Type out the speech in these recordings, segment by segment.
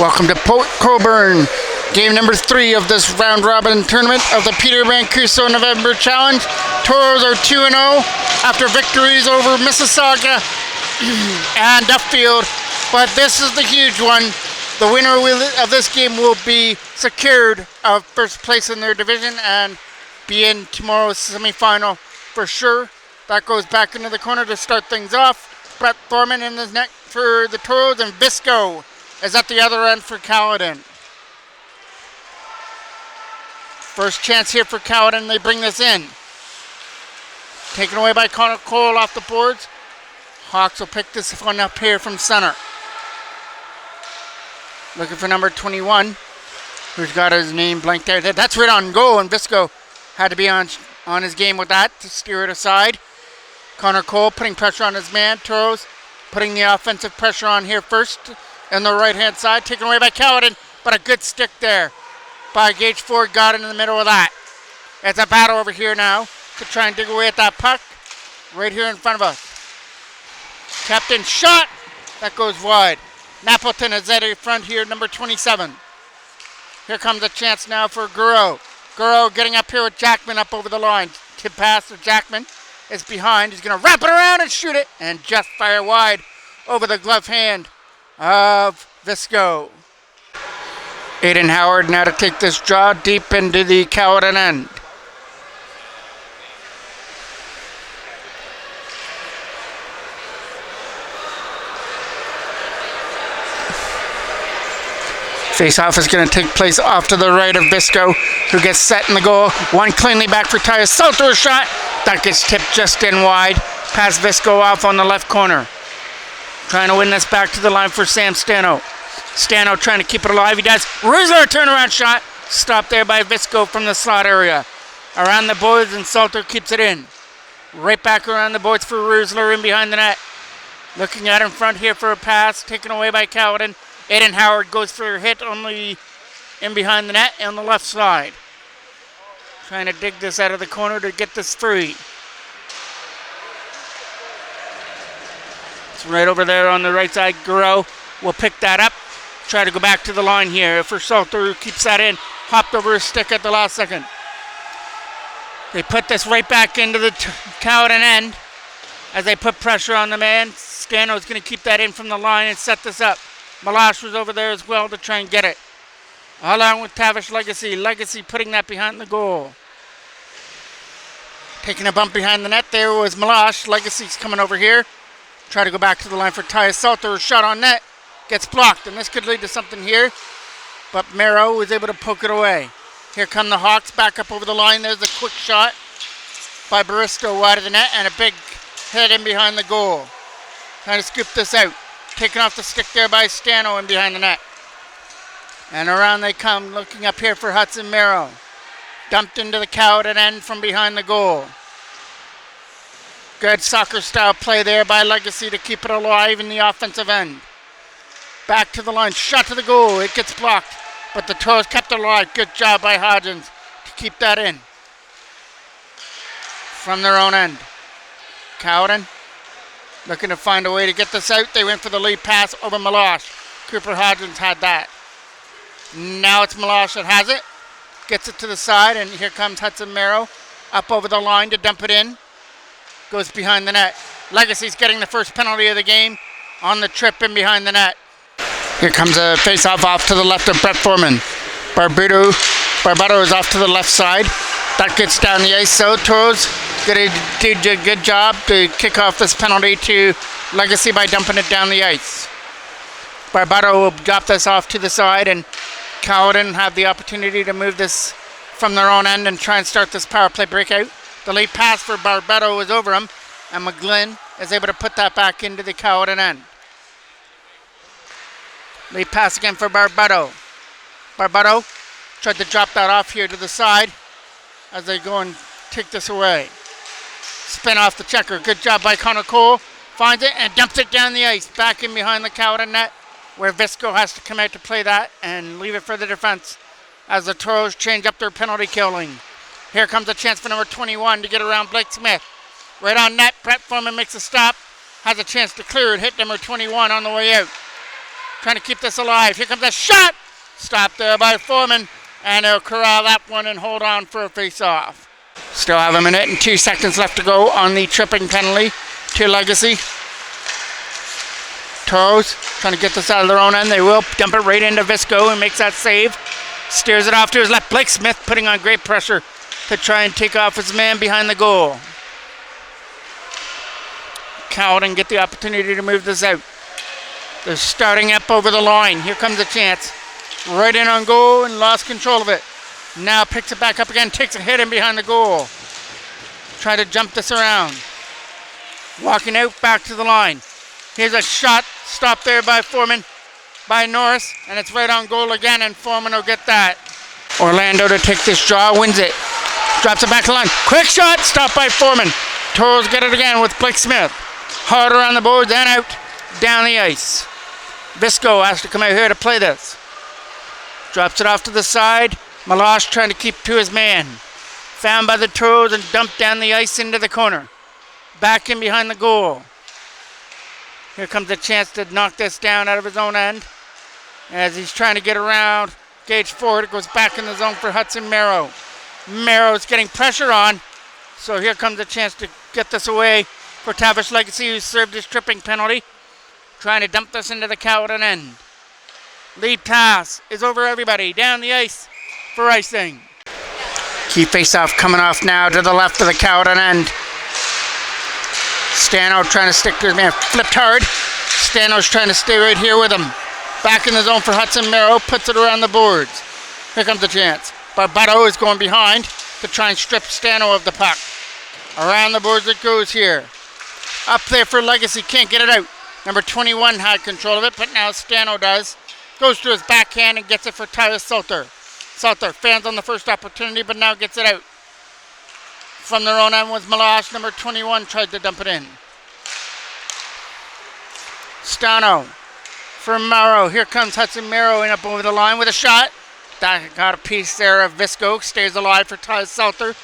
Welcome to Port Colborne, game number 3 of this round robin tournament of the Peter Mancuso November Challenge. Toros are 2-0 after victories over Mississauga and Duffield, but this is the huge one. The winner of this game will be secured of first place in their division and be in tomorrow's semifinal for sure. That goes back into the corner to start things off. Brett Thorman in the net for the Toros, and Visco is at the other end for Caledon. First chance here for Caledon, they bring this in. Taken away by Connor Cole off the boards. Hawks will pick this one up here from center. Looking for number 21, who's got his name blank there. That's right on goal, and Visco had to be on his game with that to steer it aside. Connor Cole putting pressure on his man. Toros putting the offensive pressure on here first on the right-hand side. Taken away by Caledon, but a good stick there by Gage Ford. Got in the middle of that. It's a battle over here now to try and dig away at that puck right here in front of us. Captain shot. That goes wide. Napleton is at the front here, number 27. Here comes a chance now for Guro. Guro getting up here with Jackman up over the line. Tip pass to Jackman. Is behind. He's going to wrap it around and shoot it. And just fire wide over the glove hand of Visco. Aiden Howard now to take this draw deep into the Caledon end. Face-off is going to take place off to the right of Visco, who gets set in the goal. One cleanly back for Tyus Salter, a shot. That gets tipped just in wide. Past Visco off on the left corner. Trying to win this back to the line for Sam Stano. Stano trying to keep it alive. He does. Rizzler, turnaround shot. Stopped there by Visco from the slot area. Around the boards, and Salter keeps it in. Right back around the boards for Rizzler in behind the net. Looking at in front here for a pass. Taken away by Caledon. Aiden Howard goes for a hit on the in behind the net on the left side. Trying to dig this out of the corner to get this free. It's right over there on the right side. Guro will pick that up. Try to go back to the line here for Salter, who keeps that in. Hopped over his stick at the last second. They put this right back into the Caledon end as they put pressure on the man. Scano is going to keep that in from the line and set this up. Malash was over there as well to try and get it. Along with Tavish Legacy. Legacy putting that behind the goal. Taking a bump behind the net there was Malash. Legacy's coming over here. Try to go back to the line for Tyus Salter. Shot on net. Gets blocked, and this could lead to something here. But Mero was able to poke it away. Here come the Hawks back up over the line. There's a quick shot by Baristo wide of the net, and a big head in behind the goal. Trying to scoop this out. Taken off the stick there by Stano in behind the net. And around they come, looking up here for Hudson Mero. Dumped into the Caledon end from behind the goal. Good soccer-style play there by Legacy to keep it alive in the offensive end. Back to the line, shot to the goal. It gets blocked, but the Toros kept it alive. Good job by Hodgins to keep that in. From their own end. Caledon looking to find a way to get this out. They went for the lead pass over Malash. Cooper Hodgins had that. Now it's Malash that has it. Gets it to the side, and here comes Hudson Mero up over the line to dump it in. Goes behind the net. Legacy's getting the first penalty of the game on the trip in behind the net. Here comes a face-off off to the left of Brett Foreman. Barbado is off to the left side. That gets down the ice, so Toros did a good job to kick off this penalty to Legacy by dumping it down the ice. Barbado will drop this off to the side, and Caledon have the opportunity to move this from their own end and try and start this power play breakout. The lead pass for Barbado was over him, and McGlynn is able to put that back into the Caledon end. Lead pass again for Barbado. Barbado tried to drop that off here to the side as they go and take this away. Spin off the checker. Good job by Connor Cole. Finds it and dumps it down the ice. Back in behind the Caledon net, where Visco has to come out to play that and leave it for the defense as the Toros change up their penalty killing. Here comes a chance for number 21 to get around Blake Smith. Right on net, Brett Foreman makes a stop. Has a chance to clear it. Hit number 21 on the way out. trying to keep this alive. Here comes a shot. Stopped there by Foreman. And they'll corral that one and hold on for a face-off. Still have a minute and 2 seconds left to go on the tripping penalty to Legacy. Toros trying to get this out of their own end. They will dump it right into Visco and makes that save. Steers it off to his left. Blake Smith putting on great pressure to try and take off his man behind the goal. Caledon get the opportunity to move this out. They're starting up over the line. Here comes a chance. Right in on goal and lost control of it. Now picks it back up again, takes a hit in behind the goal. Try to jump this around. Walking out back to the line. Here's a shot, stopped there by Foreman, by Norris, and it's right on goal again, and Foreman will get that. Orlando to take this draw, wins it. Drops it back to the line. Quick shot, stopped by Foreman. Toros get it again with Blake Smith. Hard around the boards and out, down the ice. Visco has to come out here to play this. Drops it off to the side. Malash trying to keep to his man. Found by the Toros and dumped down the ice into the corner. Back in behind the goal. Here comes a chance to knock this down out of his own end. As he's trying to get around, Gage forward, it goes back in the zone for Hudson Merrow. Merrow's getting pressure on. So here comes a chance to get this away for Tavish Legacy, who served his tripping penalty. Trying to dump this into the Caledon end. Lead pass is over everybody. Down the ice for icing. Key face-off coming off now to the left of the Caledon end. Stano trying to stick to his man. Flipped hard. Stano's trying to stay right here with him. Back in the zone for Hudson Merrow. Puts it around the boards. Here comes the chance. Barbado is going behind to try and strip Stano of the puck. Around the boards it goes here. Up there for Legacy. Can't get it out. Number 21 had control of it, but now Stano does. Goes to his backhand and gets it for Tyler Salter. Salter fans on the first opportunity, but now gets it out. From their own end was Malash. Number 21 tried to dump it in. Stano for Morrow. Here comes Hudson Merrow in up over the line with a shot. That got a piece there of Visco. Stays alive for Tyler Salter,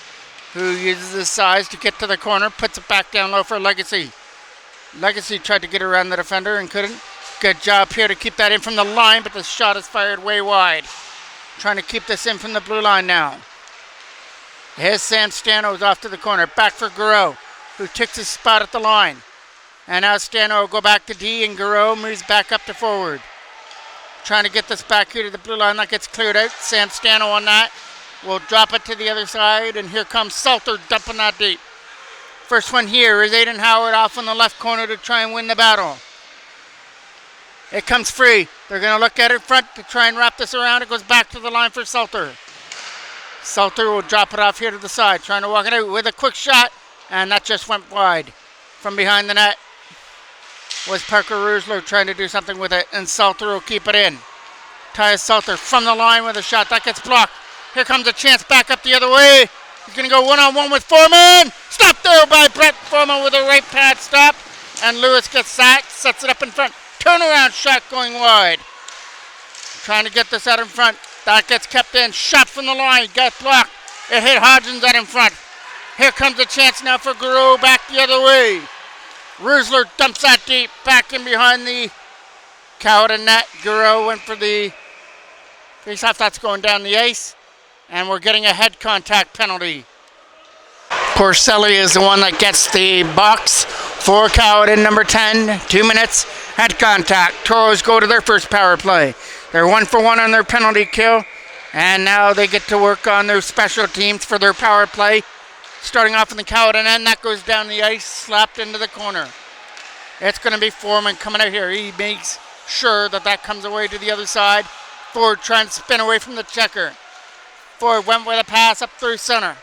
who uses his size to get to the corner. Puts it back down low for Legacy. Legacy tried to get around the defender and couldn't. Good job here to keep that in from the line, but the shot is fired way wide. Trying to keep this in from the blue line now. Here's Sam Stano off to the corner. Back for Garreau, who takes his spot at the line. And now Stano will go back to D, and Garreau moves back up to forward. Trying to get this back here to the blue line. That gets cleared out. Sam Stano on that. Will drop it to the other side, and here comes Salter dumping that deep. First one here is Aiden Howard off on the left corner to try and win the battle. It comes free. They're going to look at it in front to try and wrap this around. It goes back to the line for Salter. Salter will drop it off here to the side, trying to walk it out with a quick shot, and that just went wide. From behind the net was Parker Rusler trying to do something with it, and Salter will keep it in. Tyus Salter from the line with a shot. That gets blocked. Here comes a chance back up the other way. He's going to go one-on-one with Foreman. Stopped there by Brett Foreman with a right pad stop. And Lewis gets sacked, sets it up in front. Turnaround shot going wide. Trying to get this out in front. That gets kept in. Shot from the line. Got blocked. It hit Hodgins out in front. Here comes a chance now for Garreau back the other way. Rusler dumps that deep. Back in behind the Caledon net. Garreau went for the face-off. That's going down the ice. And we're getting a head contact penalty. Porcelli is the one that gets the box for Caledon, number 10. 2 minutes, head contact. Toros go to their first power play. They're 1 for 1 on their penalty kill. And now they get to work on their special teams for their power play. Starting off in the Caledon end, that goes down the ice, slapped into the corner. It's going to be Foreman coming out here. He makes sure that comes away to the other side. Ford trying to spin away from the checker. Ford went with a pass up through center.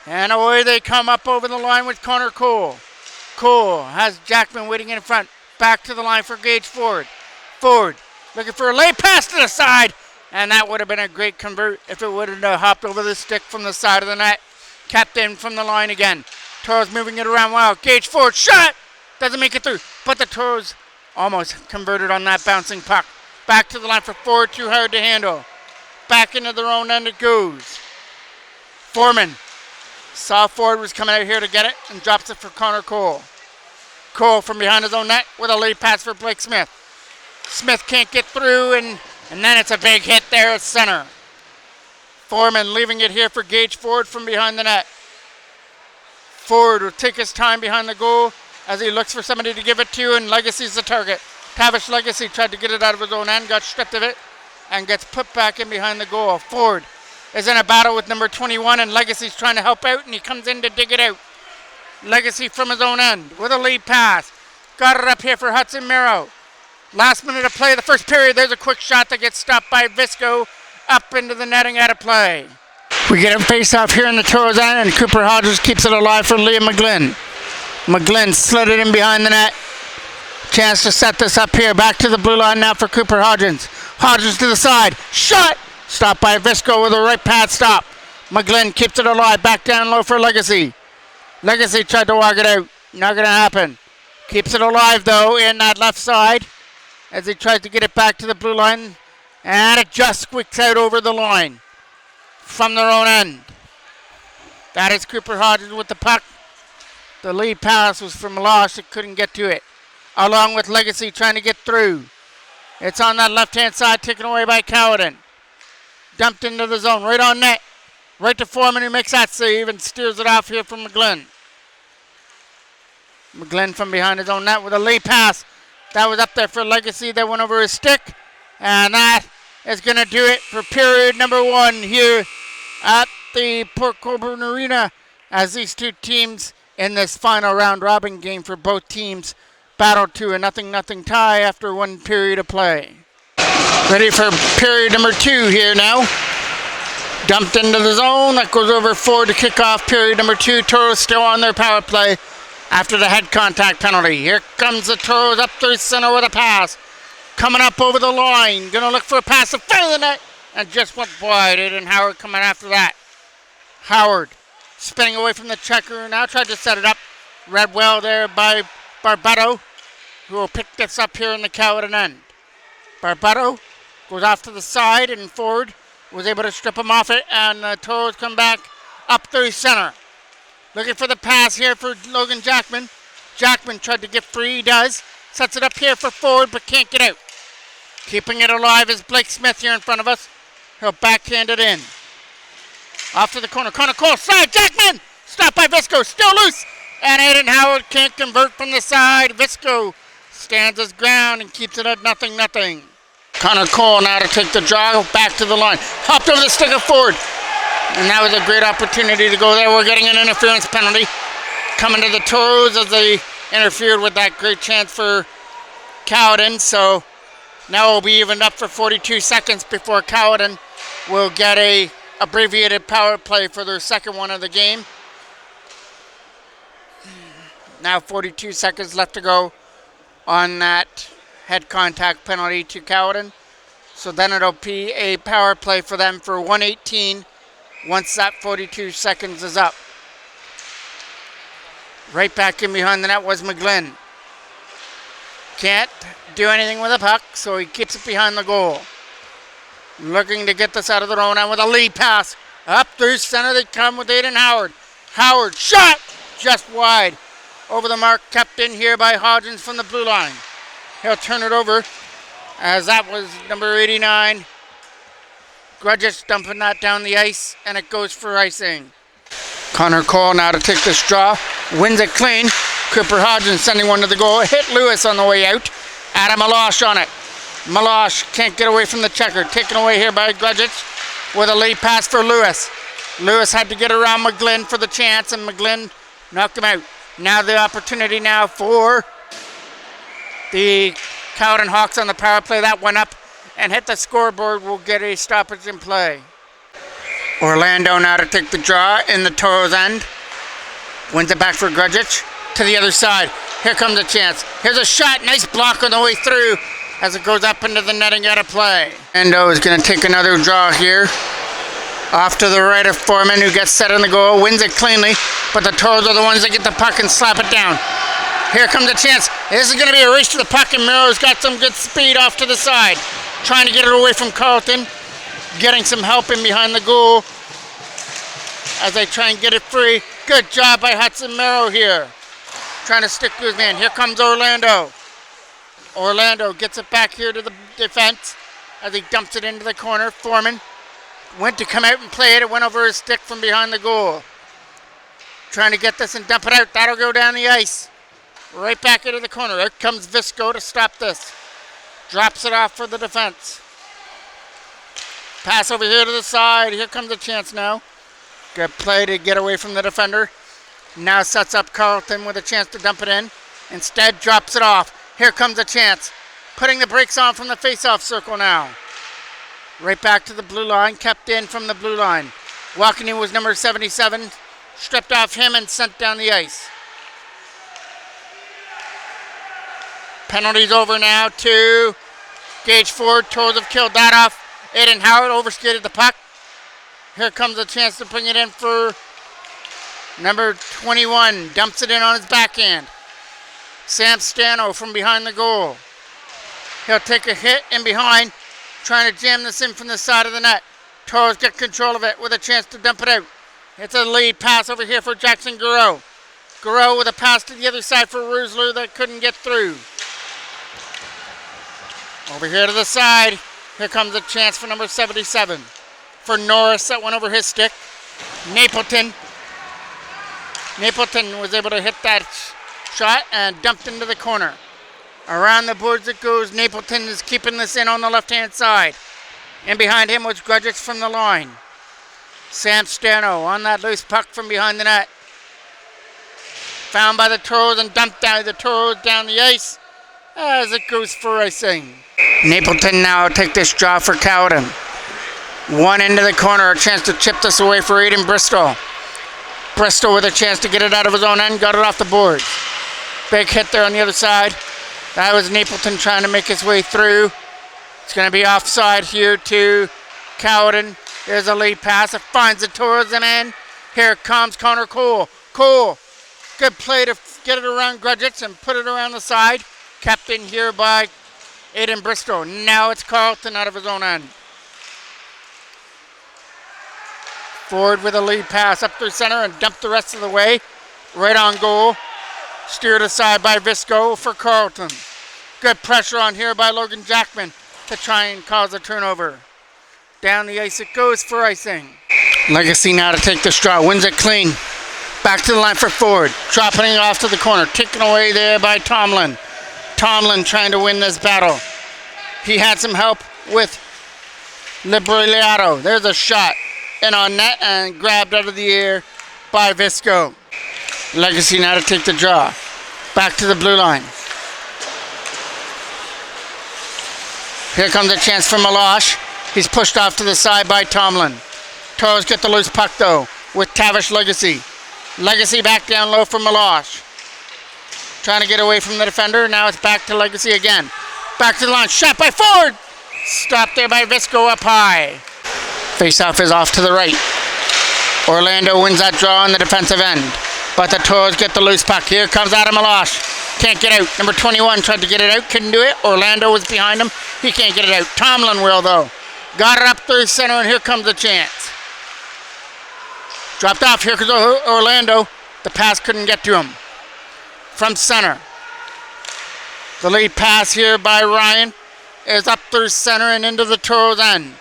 And away they come up over the line with Connor Cole. Cole has Jackman waiting in front. Back to the line for Gage Ford. Ford looking for a late pass to the side. And that would have been a great convert if it would have hopped over the stick from the side of the net. Kept in from the line again. Toros moving it around well. Gage Ford shot. Doesn't make it through. But the Toros almost converted on that bouncing puck. Back to the line for Ford. Too hard to handle. Back into their own end it goes. Foreman saw Ford was coming out here to get it and drops it for Connor Cole. Cole from behind his own net with a lead pass for Blake Smith. Smith can't get through, and then it's a big hit there at center. Foreman leaving it here for Gage Ford from behind the net. Ford will take his time behind the goal as he looks for somebody to give it to, and Legacy's the target. Tavish Legacy tried to get it out of his own end, got stripped of it, and gets put back in behind the goal. Ford is in a battle with number 21, and Legacy's trying to help out, and he comes in to dig it out. Legacy from his own end with a lead pass. Got it up here for Hudson Merrow. Last minute of play of the first period. There's a quick shot that gets stopped by Visco up into the netting out of play. We get a face-off here in the Toros end, and Cooper Hodges keeps it alive for Liam McGlynn. McGlynn slid it in behind the net. Chance to set this up here. Back to the blue line now for Cooper Hodges. Hodges to the side. Shot! Stopped by Visco with a right pad stop. McGlynn keeps it alive. Back down low for Legacy. Legacy tried to walk it out. Not going to happen. Keeps it alive, though, in that left side as he tries to get it back to the blue line. And it just squeaks out over the line from their own end. That is Cooper Hodges with the puck. The lead pass was from Losh. It couldn't get to it. Along with Legacy trying to get through. It's on that left-hand side, taken away by Caledon. Dumped into the zone, right on net. Right to Foreman, who makes that save and steers it off here from McGlynn. McGlynn from behind his own net with a lead pass. That was up there for Legacy. That went over his stick. And that is going to do it for period number 1 here at the Port Colborne Arena, as these two teams in this final round robin game for both teams battle to a 0-0 tie after 1 period of play. Ready for period number 2 here now. Dumped into the zone. That goes over forward to kick off period number 2. Toros still on their power play after the head contact penalty. Here comes the Toros up through center with a pass. Coming up over the line. Going to look for a pass in front of the net. And just went wide. Aiden Howard coming after that. Howard spinning away from the checker. Now tried to set it up. Read well there by Barbado, who will pick this up here in the Caledon end. Barbado goes off to the side, and Ford was able to strip him off it, and the Toros come back up through center. Looking for the pass here for Logan Jackman. Jackman tried to get free, he does. Sets it up here for Ford, but can't get out. Keeping it alive is Blake Smith here in front of us. He'll backhand it in. Off to the corner. Connor Cole, side, Jackman! Stopped by Visco, still loose! And Aiden Howard can't convert from the side. Visco stands his ground and keeps it at 0-0. Connor Cole now to take the draw back to the line. Hopped over the stick of Ford. And that was a great opportunity to go there. We're getting an interference penalty coming to the Toros as they interfered with that great chance for Caledon. So now we'll be evened up for 42 seconds before Caledon will get a abbreviated power play for their second one of the game. Now 42 seconds left to go on that head contact penalty to Caledon. So then it'll be a power play for them for 1:18 once that 42 seconds is up. Right back in behind the net was McGlynn. Can't do anything with the puck, so he keeps it behind the goal. Looking to get this out of their own end with a lead pass. Up through center they come with Aiden Howard. Howard shot just wide. Over the mark, kept in here by Hodgins from the blue line. He'll turn it over as that was number 89. Grudges dumping that down the ice, and it goes for icing. Connor Cole now to take this draw. Wins it clean. Cooper Hodgins sending one to the goal. Hit Lewis on the way out. Adam Malosh on it. Malosh can't get away from the checker. Taken away here by Grudges with a lead pass for Lewis. Lewis had to get around McGlynn for the chance, and McGlynn knocked him out. Now the opportunity now for the Caledon Hawks on the power play. That went up and hit the scoreboard. Will get a stoppage in play. Orlando now to take the draw in the Toros end. Wins it back for Grudgic to the other side. Here comes a chance. Here's a shot. Nice block on the way through as it goes up into the netting out of play. Orlando is going to take another draw here. Off to the right of Foreman, who gets set on the goal, wins it cleanly, but the Toros are the ones that get the puck and slap it down. Here comes a chance. This is going to be a race to the puck, and Merrow's got some good speed off to the side. Trying to get it away from Carlton. Getting some help in behind the goal as they try and get it free. Good job by Hudson Merrow here. Trying to stick to his man. Here comes Orlando. Orlando gets it back here to the defense as he dumps it into the corner. Foreman went to come out and play it. It went over his stick from behind the goal. Trying to get this and dump it out. That'll go down the ice. Right back into the corner. Out comes Visco to stop this. Drops it off for the defense. Pass over here to the side. Here comes a chance now. Good play to get away from the defender. Now sets up Carleton with a chance to dump it in. Instead drops it off. Here comes a chance. Putting the brakes on from the face-off circle now. Right back to the blue line. Kept in from the blue line. Walking in was number 77. Stripped off him and sent down the ice. Penalty's over now to Gage Ford. Toros have killed that off. Aiden Howard overskated the puck. Here comes a chance to bring it in for number 21. Dumps it in on his backhand. Sam Stano from behind the goal. He'll take a hit in behind, trying to jam this in from the side of the net. Toros get control of it with a chance to dump it out. It's a lead pass over here for Jackson Garreau. Garreau with a pass to the other side for Rusler that couldn't get through. Over here to the side. Here comes a chance for number 77. For Norris, that went over his stick. Napleton was able to hit that shot and dumped into the corner. Around the boards it goes. Napleton is keeping this in on the left-hand side. And behind him was Grudgich from the line. Sam Stano on that loose puck from behind the net. Found by the Toros and dumped down the Toros down the ice as it goes for icing. Napleton now take this draw for Caledon. One into the corner, a chance to chip this away for Aiden Bristol. Bristol with a chance to get it out of his own end, got it off the boards. Big hit there on the other side. That was Napleton trying to make his way through. It's going to be offside here to Caledon. There's a lead pass. It finds the Toros in. Here comes Connor Cole. Cole, good play to get it around Grudgich and put it around the side. Kept in here by Aiden Bristol. Now it's Carleton out of his own end. Ford with a lead pass up through center and dumped the rest of the way. Right on goal. Steered aside by Visco for Carleton. Good pressure on here by Logan Jackman to try and cause a turnover. Down the ice it goes for icing. Legacy now to take the straw. Wins it clean. Back to the line for Ford. Dropping it off to the corner. Taken away there by Tomlin. Tomlin trying to win this battle. He had some help with Liberato. There's a shot. And on net and grabbed out of the air by Visco. Legacy now to take the draw. Back to the blue line. Here comes a chance for Meloche. He's pushed off to the side by Tomlin. Toros get the loose puck though with Tavish Legacy. Legacy back down low for Meloche. Trying to get away from the defender. Now it's back to Legacy again. Back to the line. Shot by Ford. Stopped there by Visco up high. Face-off is off to the right. Orlando wins that draw on the defensive end. But the Toros get the loose puck. Here comes Adam Meloche. Can't get out. Number 21 tried to get it out. Couldn't do it. Orlando was behind him. He can't get it out. Tomlin will though. Got it up through center and here comes the chance. Dropped off. Here comes Orlando. The pass couldn't get to him. From center. The lead pass here by Ryan is up through center and into the Toros end.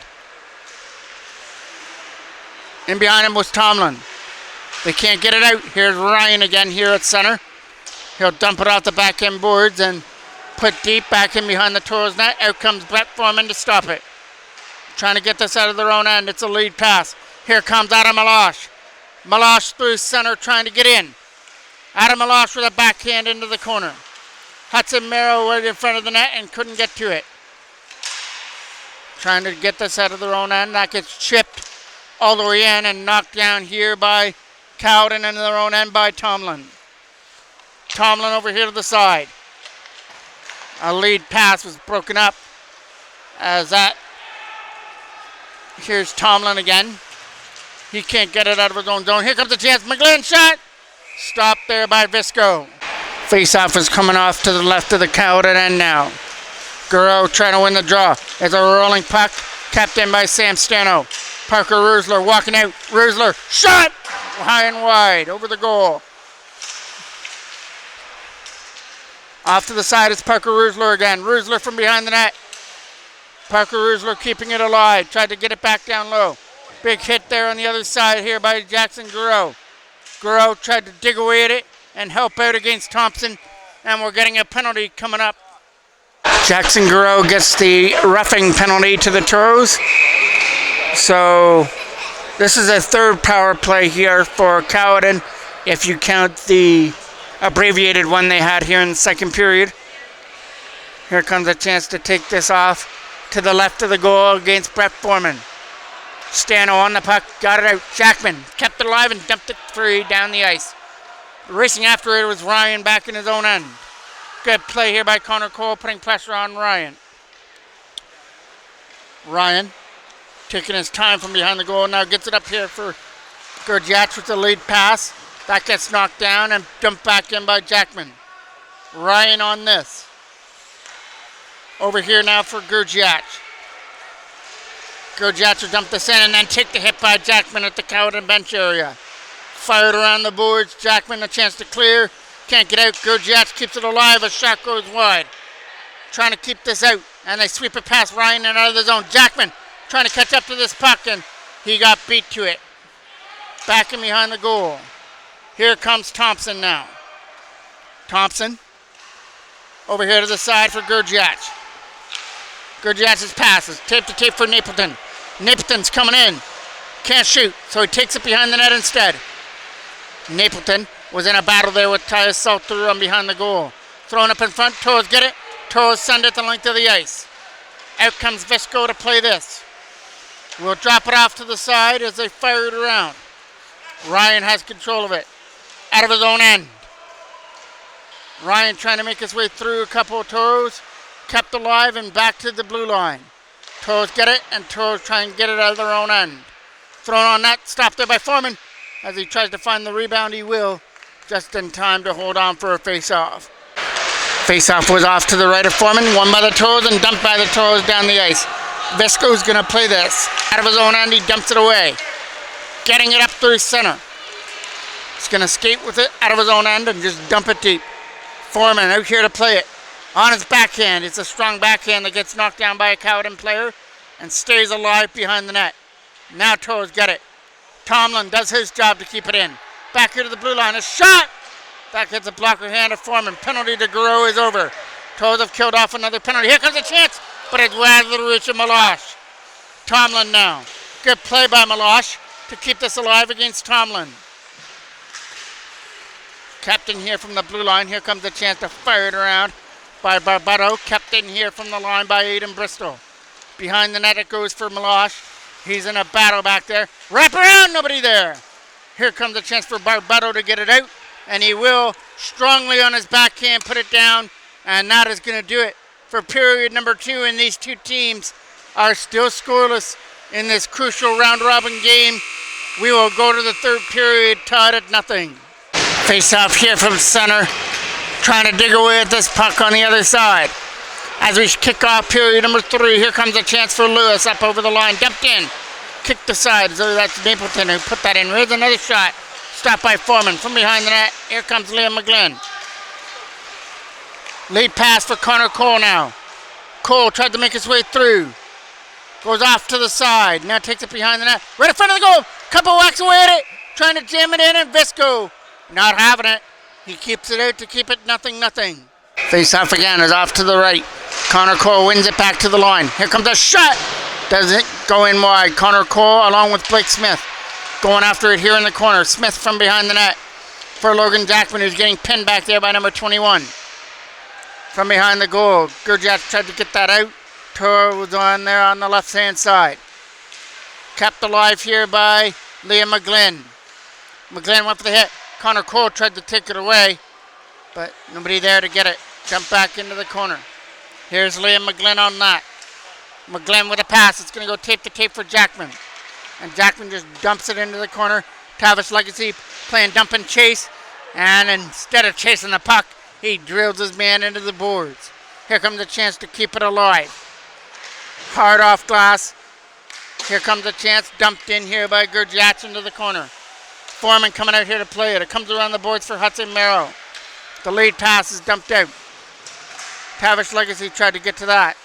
In behind him was Tomlin. They can't get it out. Here's Ryan again here at center. He'll dump it off the backhand boards and put deep back in behind the Toros net. Out comes Brett Foreman to stop it. Trying to get this out of their own end. It's a lead pass. Here comes Adam Meloche. Meloche through center trying to get in. Adam Meloche with a backhand into the corner. Hudson Merrill right in front of the net and couldn't get to it. Trying to get this out of their own end. That gets chipped all the way in and knocked down here by Caledon into their own end by Tomlin. Tomlin over here to the side. A lead pass was broken up as that. Here's Tomlin again. He can't get it out of his own zone. Here comes the chance. McGlynn shot. Stopped there by Visco. Face-off is coming off to the left of the Caledon end now. Garreau trying to win the draw. There's a rolling puck. Kept in by Sam Stano. Parker Rusler walking out. Rusler shot. High and wide over the goal. Off to the side is Parker Rusler again. Rusler from behind the net. Parker Rusler keeping it alive. Tried to get it back down low. Big hit there on the other side here by Jackson Guerrero. Guerrero tried to dig away at it and help out against Thompson. And we're getting a penalty coming up. Jackson Guerrero gets the roughing penalty to the Toros. So this is a third power play here for Caledon, if you count the abbreviated one they had here in the second period. Here comes a chance to take this off to the left of the goal against Brett Foreman. Stano on the puck, got it out. Jackman kept it alive and dumped it free down the ice. Racing after it was Ryan back in his own end. Good play here by Connor Cole, putting pressure on Ryan. Ryan taking his time from behind the goal, now gets it up here for Gurjach with the lead pass. That gets knocked down and dumped back in by Jackman. Ryan on this. Over here now for Gurjach. Gurjach will dump this in and then take the hit by Jackman at the Caledon bench area. Fired around the boards. Jackman a chance to clear. Can't get out. Gurjach keeps it alive. A shot goes wide. Trying to keep this out. And they sweep it past Ryan and out of the zone. Jackman trying to catch up to this puck and he got beat to it. Back in behind the goal. Here comes Thompson now. Thompson over here to the side for Gurjach. Gurjach's pass is tape to tape for Napleton. Napleton's coming in. Can't shoot, so he takes it behind the net instead. Napleton was in a battle there with Tyus Salter on behind the goal. Thrown up in front, Toros get it. Toros send it the length of the ice. Out comes Visco to play this. We'll drop it off to the side as they fire it around. Ryan has control of it. Out of his own end. Ryan trying to make his way through a couple of Toros. Kept alive and back to the blue line. Toros get it and Toros try and get it out of their own end. Thrown on that, stopped there by Foreman. As he tries to find the rebound, he will. Just in time to hold on for a face-off. Face-off was off to the right of Foreman. Won by the Toros and dumped by the Toros down the ice. Visco's going to play this. Out of his own end, he dumps it away. Getting it up through center. He's going to skate with it out of his own end and just dump it deep. Foreman out here to play it. On his backhand. It's a strong backhand that gets knocked down by a Caledon player and stays alive behind the net. Now Toros get it. Tomlin does his job to keep it in. Back here to the blue line. A shot! That gets a blocker hand of Foreman. Penalty to Guerrero is over. Toros have killed off another penalty. Here comes a chance, but it's out of the reach of Malosh. Tomlin now. Good play by Malosh to keep this alive against Tomlin. Captain here from the blue line. Here comes a chance to fire it around by Barbado. Kept in here from the line by Aiden Bristol. Behind the net it goes for Malosh. He's in a battle back there. Wrap around, nobody there. Here comes a chance for Barbado to get it out. And he will strongly on his backhand put it down. And that is going to do it for period number 2. And these two teams are still scoreless in this crucial round-robin game. We will go to the third period tied at 0. Face-off here from center. Trying to dig away at this puck on the other side. As we kick off period number 3, here comes a chance for Lewis up over the line. Dumped in. Kicked aside. So that's Napleton who put that in. Here's another shot. Stopped by Foreman from behind the net. Here comes Liam McGlynn. Lead pass for Connor Cole now. Cole tried to make his way through. Goes off to the side. Now takes it behind the net. Right in front of the goal. Couple whacks away at it. Trying to jam it in and Visco not having it. He keeps it out to keep it 0-0. Face off again is off to the right. Connor Cole wins it back to the line. Here comes a shot. Doesn't go in wide. Connor Cole along with Blake Smith going after it here in the corner. Smith from behind the net for Logan Jackman, who's getting pinned back there by number 21. From behind the goal. Gurjach tried to get that out. Toro was on there on the left-hand side. Kept alive here by Liam McGlynn. McGlynn went for the hit. Connor Cole tried to take it away, but nobody there to get it. Jump back into the corner. Here's Liam McGlynn on that. McGlynn with a pass. It's going to go tape to tape for Jackman. And Jackman just dumps it into the corner. Tavish Legacy playing dump and chase. And instead of chasing the puck, he drills his man into the boards. Here comes a chance to keep it alive. Hard off glass. Here comes a chance dumped in here by Gurjach into the corner. Foreman coming out here to play it. It comes around the boards for Hudson Merrow. The lead pass is dumped out. Tavish Legacy tried to get to that.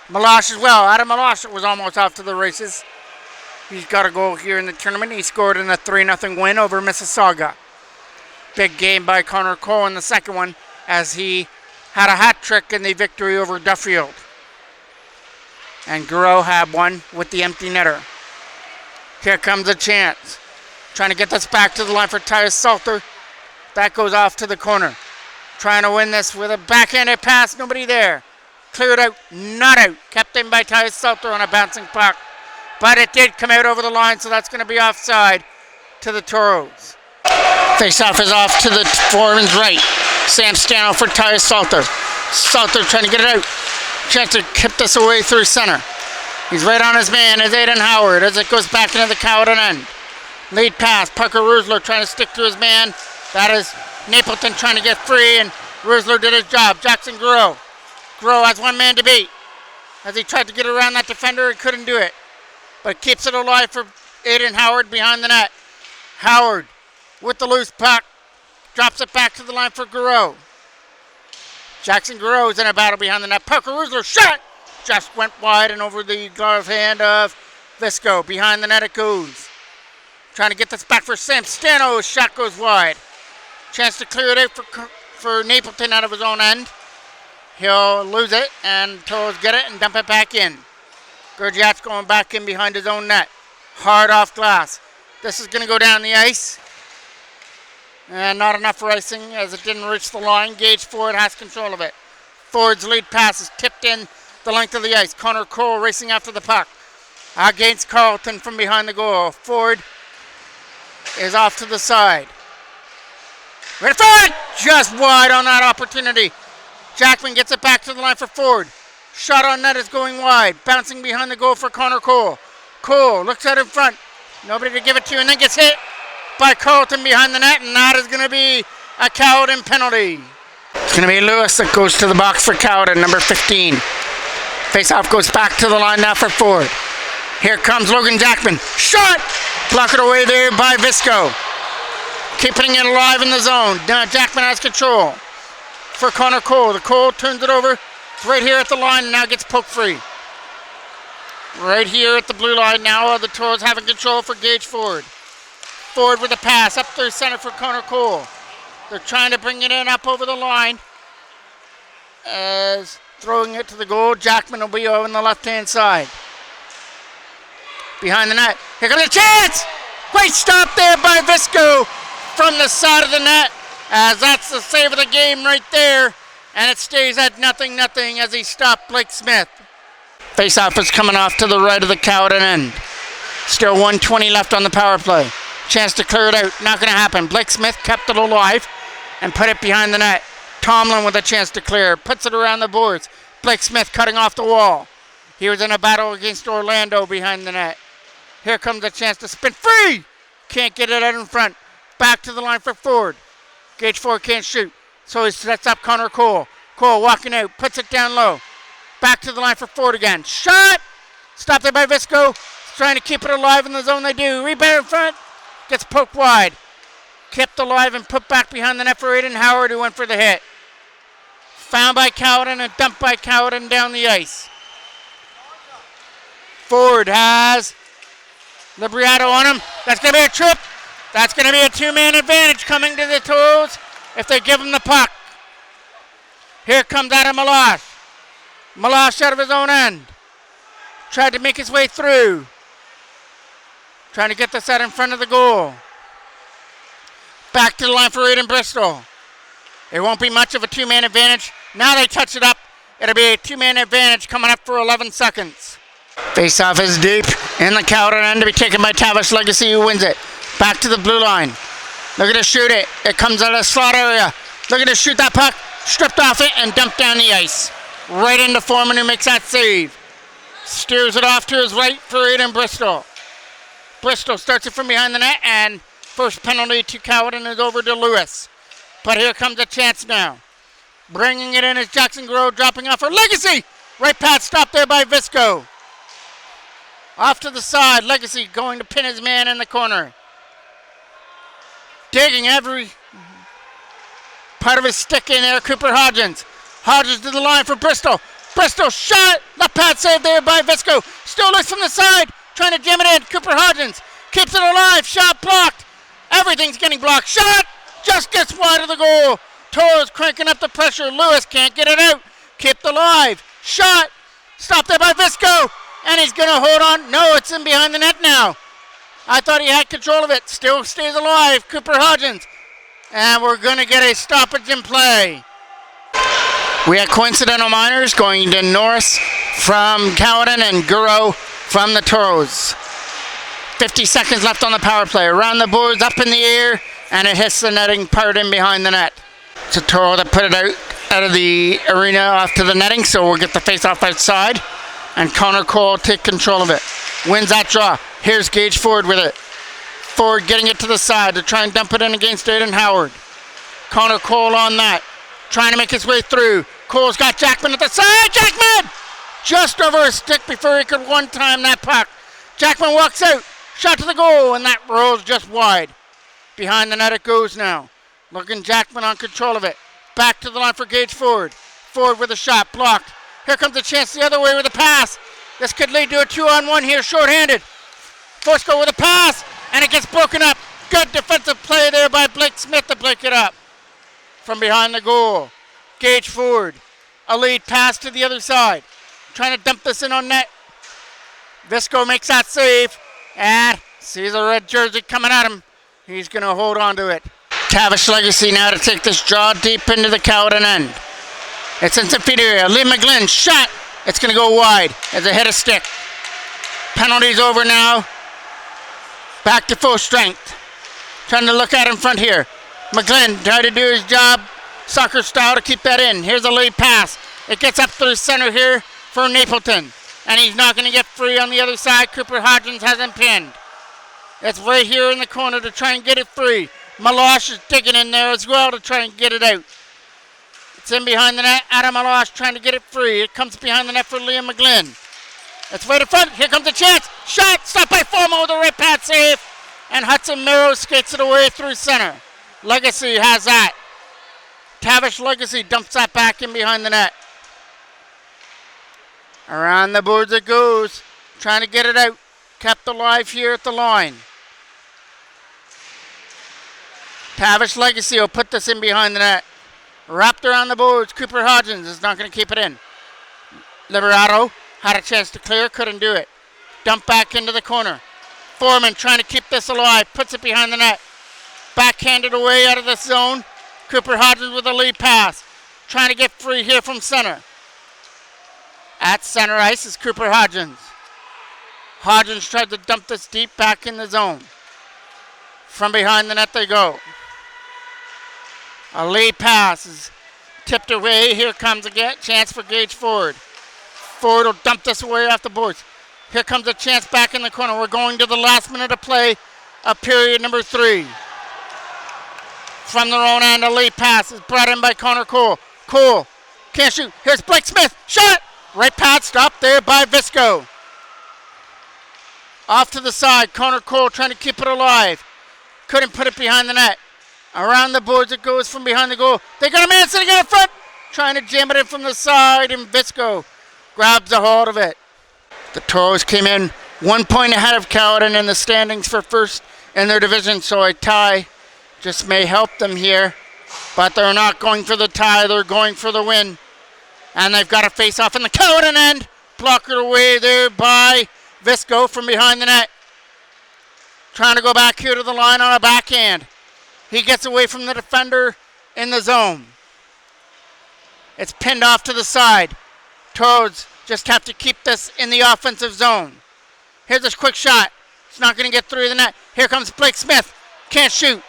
Malash as well. Adam Malash was almost off to the races. He's got a goal here in the tournament. He scored in a 3-0 win over Mississauga. Big game by Connor Cole in the second one as he had a hat trick in the victory over Duffield. And Guro had one with the empty netter. Here comes a chance. Trying to get this back to the line for Tyus Salter. That goes off to the corner. Trying to win this with a backhanded pass. Nobody there. Cleared out. Not out. Kept in by Tyus Salter on a bouncing puck. But it did come out over the line, so that's going to be offside to the Toros. Face-off is off to the foreman's right. Sam Stano for Tyus Salter. Salter trying to get it out. Chance to keep this away through center. He's right on his man as Aiden Howard as it goes back into the Caledon end. Lead pass. Parker Rusler trying to stick to his man. That is Napleton trying to get free, and Rusler did his job. Jackson Guro. Guro has one man to beat. As he tried to get around that defender, he couldn't do it. But keeps it alive for Aiden Howard behind the net. Howard with the loose puck. Drops it back to the line for Guro. Jackson Guro is in a battle behind the net. Parker Rusler shot! Just went wide and over the glove hand of Visco. Behind the net it goes. Trying to get this back for Sam Stano. His shot goes wide. Chance to clear it out for Napleton out of his own end. He'll lose it, and Toros get it and dump it back in. Gurgiat's going back in behind his own net. Hard off glass. This is going to go down the ice. And not enough for icing as it didn't reach the line. Gage Ford has control of it. Ford's lead pass is tipped in the length of the ice. Connor Cole racing after the puck. Against Carlton from behind the goal. Ford is off to the side. Ready for it! Just wide on that opportunity. Jackman gets it back to the line for Ford. Shot on net is going wide. Bouncing behind the goal for Connor Cole. Cole looks out in front. Nobody to give it to, and then gets hit by Carlton behind the net, and that is going to be a Caledon penalty. It's going to be Lewis that goes to the box for Caledon, number 15. Face-off goes back to the line now for Ford. Here comes Logan Jackman. Shot! Blocked away there by Visco. Keeping it alive in the zone. Now Jackman has control for Connor Cole. The Cole turns it over. It's right here at the line and now gets poked free. Right here at the blue line now. The Toros having control for Gage Ford. Ford with a pass up through center for Connor Cole. They're trying to bring it in up over the line. As throwing it to the goal. Jackman will be on the left-hand side. Behind the net. Here comes a chance! Great stop there by Visco from the side of the net. As that's the save of the game right there. And it stays at 0-0 as he stopped Blake Smith. Face-off is coming off to the right of the Caledon end. Still 1:20 left on the power play. Chance to clear it out. Not going to happen. Blake Smith kept it alive and put it behind the net. Tomlin with a chance to clear. Puts it around the boards. Blake Smith cutting off the wall. He was in a battle against Orlando behind the net. Here comes a chance to spin free. Can't get it out in front. Back to the line for Ford. Gage Ford can't shoot. So he sets up Connor Cole. Cole walking out. Puts it down low. Back to the line for Ford again. Shot! Stopped there by Visco. Trying to keep it alive in the zone they do. Rebound in front. Gets poked wide. Kept alive and put back behind the net for Aiden Howard, who went for the hit. Found by Caledon and dumped by Caledon down the ice. Ford has Libriato on him. That's going to be a trip. That's going to be a two-man advantage coming to the Toros if they give him the puck. Here comes Adam Malash. Malash out of his own end. Tried to make his way through. Trying to get this out in front of the goal. Back to the line for Aiden Bristol. It won't be much of a two-man advantage. Now they touch it up. It'll be a two-man advantage coming up for 11 seconds. Face-off is deep in the Caledon end to be taken by Tavish Legacy, who wins it. Back to the blue line. Looking to shoot it. It comes out of the slot area. Looking to shoot that puck. Stripped off it and dumped down the ice. Right into Foreman, who makes that save. Steers it off to his right for Aiden Bristol. Bristol starts it from behind the net, and first penalty to Caledon is over to Lewis. But here comes a chance now. Bringing it in is Jackson Grove, dropping off for Legacy. Right pass stopped there by Visco. Off to the side, Legacy going to pin his man in the corner. Digging every part of his stick in there, Cooper Hodgins. Hodges to the line for Bristol. Bristol shot. Left pad save there by Visco. Still looks from the side. Trying to jam it in. Cooper Hodgins keeps it alive. Shot blocked. Everything's getting blocked. Shot. Just gets wide of the goal. Toros cranking up the pressure. Lewis can't get it out. Kept alive. Shot. Stopped there by Visco. And he's going to hold on. No, it's in behind the net now. I thought he had control of it. Still stays alive. Cooper Hodgins. And we're going to get a stoppage in play. We had coincidental minors going to Norris from Caledon and Guro from the Toros. 50 seconds left on the power play. Around the boards, up in the air, and it hits the netting part in behind the net. It's a Toro that put it out of the arena off to the netting, so we'll get the face-off outside. And Connor Cole take control of it. Wins that draw. Here's Gage Ford with it. Ford getting it to the side to try and dump it in against Aiden Howard. Connor Cole on that. Trying to make his way through. Cole's got Jackman at the side. Jackman! Just over his stick before he could one-time that puck. Jackman walks out. Shot to the goal, and that rolls just wide. Behind the net it goes now. Looking Jackman on control of it. Back to the line for Gage Ford. Ford with a shot. Blocked. Here comes a chance the other way with a pass. This could lead to a 2-on-1 here, short-handed. Fosco with a pass, and it gets broken up. Good defensive play there by Blake Smith to break it up. From behind the goal, Gage Ford. A lead pass to the other side. Trying to dump this in on net. Visco makes that save. And sees a red jersey coming at him. He's going to hold on to it. Tavish Legacy now to take this draw deep into the Caledon end. It's in some feet area. Lee McGlynn shot. It's going to go wide as a hit a stick. Penalty's over now. Back to full strength. Trying to look at in front here. McGlynn tried to do his job soccer style to keep that in. Here's a lead pass. It gets up to the center here for Napleton. And he's not going to get free on the other side. Cooper Hodgins has him pinned. It's right here in the corner to try and get it free. Malosh is digging in there as well to try and get it out. It's in behind the net. Adam Malosh trying to get it free. It comes behind the net for Liam McGlynn. It's right in front. Here comes a chance. Shot. Stopped by Formo with a right pad save. And Hudson Merrow skates it away through center. Legacy has that. Tavish Legacy dumps that back in behind the net. Around the boards it goes. Trying to get it out. Kept alive here at the line. Tavish Legacy will put this in behind the net. Wrapped around the boards. Cooper Hodgins is not going to keep it in. Liberato had a chance to clear. Couldn't do it. Dump back into the corner. Foreman trying to keep this alive. Puts it behind the net. Backhanded away out of the zone. Cooper Hodgins with a lead pass. Trying to get free here from center. At center ice is Cooper Hodgins. Hodgins tried to dump this deep back in the zone. From behind the net they go. A lead pass is tipped away. Here comes a chance for Gage Ford. Ford will dump this away off the boards. Here comes a chance back in the corner. We're going to the last minute of play of period number 3. From their own end, a lead pass is brought in by Connor Cole. Cole can't shoot. Here's Blake Smith. Shot! Right pad stopped there by Visco. Off to the side. Connor Cole trying to keep it alive. Couldn't put it behind the net. Around the boards it goes from behind the goal. They got a man sitting in front. Trying to jam it in from the side, and Visco grabs a hold of it. The Toros came in 1 point ahead of Caledon in the standings for first in their division, so a tie just may help them here. But they're not going for the tie. They're going for the win. And they've got a face-off in the Caledon end. Blocked away there by Visco from behind the net. Trying to go back here to the line on a backhand. He gets away from the defender in the zone. It's pinned off to the side. Toads just have to keep this in the offensive zone. Here's a quick shot. It's not going to get through the net. Here comes Blake Smith. Can't shoot.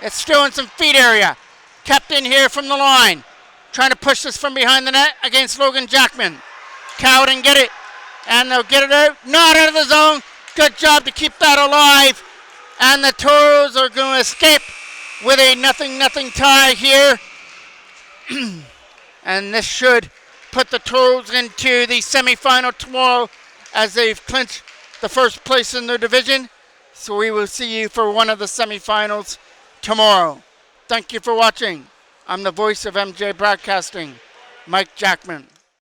It's still in some feet area. Kept in here from the line. Trying to push this from behind the net against Logan Jackman. Caledon get it. And they'll get it out. Not out of the zone. Good job to keep that alive. And the Toros are going to escape with a 0-0 tie here. And this should put the Toros into the semifinal tomorrow as they've clinched the first place in their division. So we will see you for one of the semifinals tomorrow. Thank you for watching. I'm the voice of MJ Broadcasting. Mike Jackman.